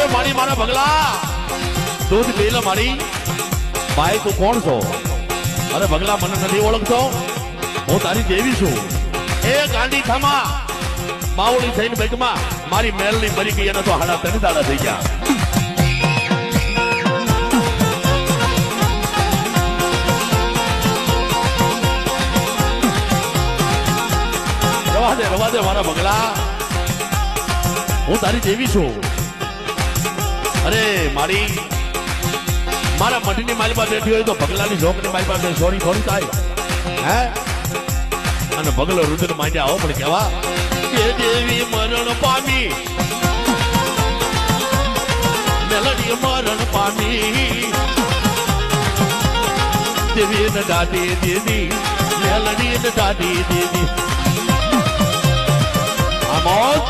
મારી મારા ભગલા દૂધ પી લે મારી ભાઈ તું કોણ છો અરે ભગલા મને નથી ઓળખતો હું તારી દેવી છું એ ગાંડી થામા માવડી થઈને બેગમાં મારી મેલની મરી ગઈ અને તો હાડા ત્રણ દાડા થઈ ગયા રવા દે મારા ભગલા હું તારી દેવી છું અરે મારી મારા મઢની માલમાં બેઠી હોય તો ભગલાની ઝોકની માલમાં બે સોરી થોડી થાય હે અને ભગલો રુદ્ર માંડ્યા આવો પણ કેવા કે દેવી મરણ પામી મેલડી મરણ પામી દેવી ને દાદી દીદી મેલડી ને દાદી દીદી આમોદ